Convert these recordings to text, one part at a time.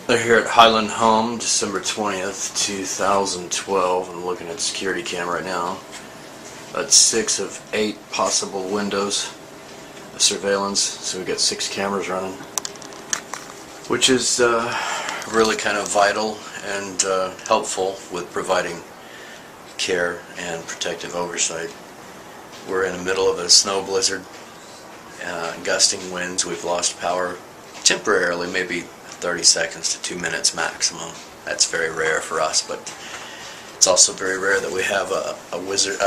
They're here at Highland Home, December 20th, 2012. I'm looking at the security cam right now. That's 6 of 8 possible windows of surveillance, so we've got 6 cameras running, which is really kind of vital and helpful with providing care and protective oversight. We're in the middle of a snow blizzard, gusting winds. We've lost power temporarily, maybe 30 seconds to 2 minutes maximum. That's very rare for us, but it's also very rare that we have a blizzard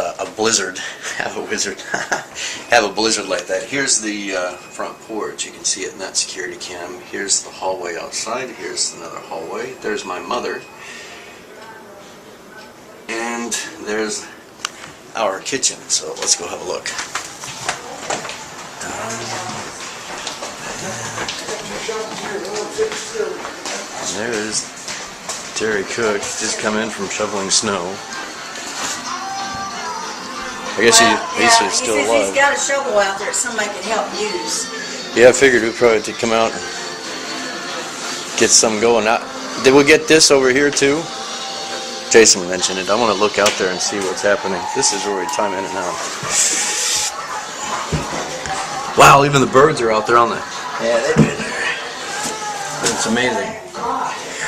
like that. Here's the front porch. You can see it in that security cam. Here's the hallway outside. Here's another hallway. There's my mother. And there's our kitchen. So let's go have a look. And there's Terry Cook, just come in from shoveling snow. I guess he's still alive. He's got a shovel out there somebody can help use. Yeah, I figured we'd probably to come out and get some going. Now, did we get this over here too? Jason mentioned it. I want to look out there and see what's happening. This is where we time in and out. Wow, even the birds are out there on the... Yeah, they've been there. It's amazing.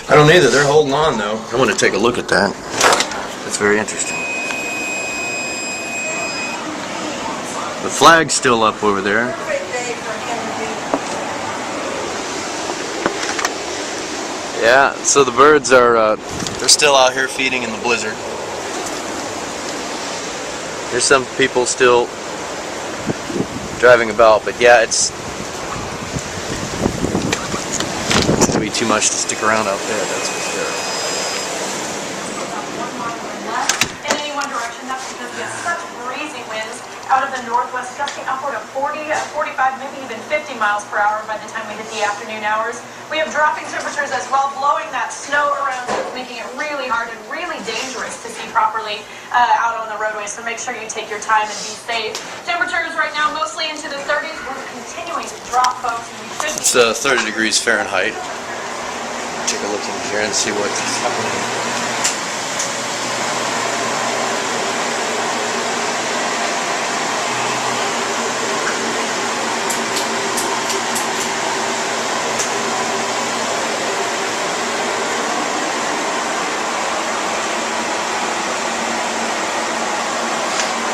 I don't either. They're holding on though. I want to take a look at that. That's very interesting. The flag's still up over there. Yeah, so the birds are they're still out here feeding in the blizzard. There's some people still driving about, but yeah, it's gonna be too much to stick around out there, that's for sure. In any one direction, that's because we have such breezy winds out of the northwest, gusting upward of 40, 45, maybe even 50 miles per hour by the time we hit the afternoon hours. We have dropping temperatures as well, blowing that snow around, so it's making it really hard and really dangerous to see properly out on the roadways. So make sure you take your time and be safe. Temperatures right now mostly into the 30s. We're continuing to drop, folks, and we should be... It's 30 degrees Fahrenheit. Take a look in here and see what's happening.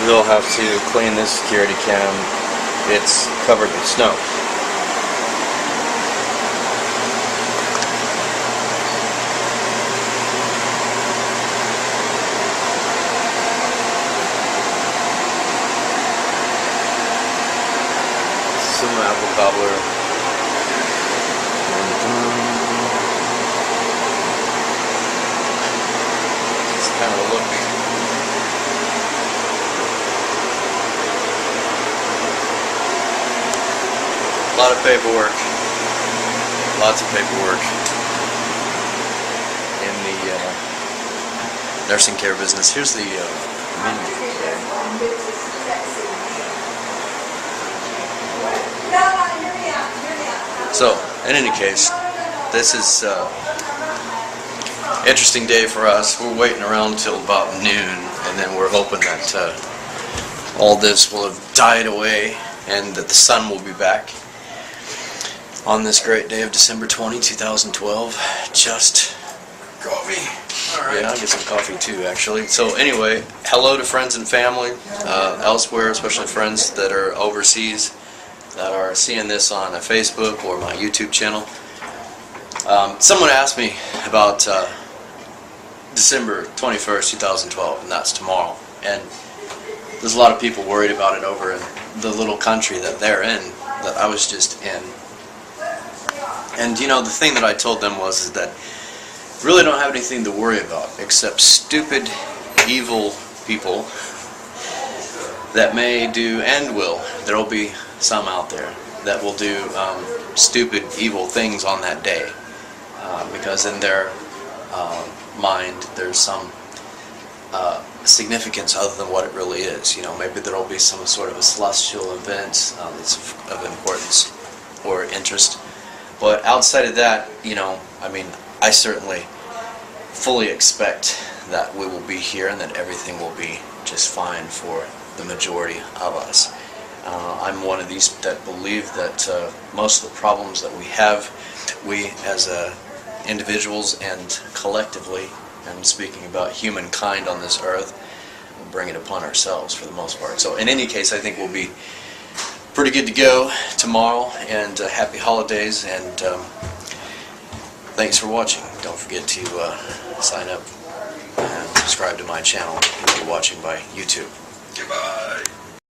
We'll have to clean this security cam. It's covered with snow. Some apple cobbler. Just kind of a look. A lot of paperwork, lots of paperwork in the nursing care business. Here's the menu. So, in any case, this is interesting day for us. We're waiting around until about noon, and then we're hoping that all this will have died away and that the sun will be back. On this great day of December 20, 2012, just coffee. All right. Yeah, I'll get some coffee too, actually. So anyway, hello to friends and family elsewhere, especially friends that are overseas that are seeing this on a Facebook or my YouTube channel. Someone asked me about December 21st, 2012, and that's tomorrow. And there's a lot of people worried about it over in the little country that they're in, that I was just in. And you know, the thing that I told them was that really don't have anything to worry about except stupid, evil people that may do and will. There will be some out there that will do stupid, evil things on that day because in their mind there's some significance other than what it really is. You know, maybe there will be some sort of a celestial event that's of importance or interest. But outside of that, you know, I mean, I certainly fully expect that we will be here and that everything will be just fine for the majority of us. I'm one of these that believe that most of the problems that we have, we as individuals and collectively, and speaking about humankind on this earth, bring it upon ourselves for the most part. So in any case, I think we'll be pretty good to go tomorrow, and happy holidays, and thanks for watching. Don't forget to sign up and subscribe to my channel if you're watching by YouTube. Goodbye.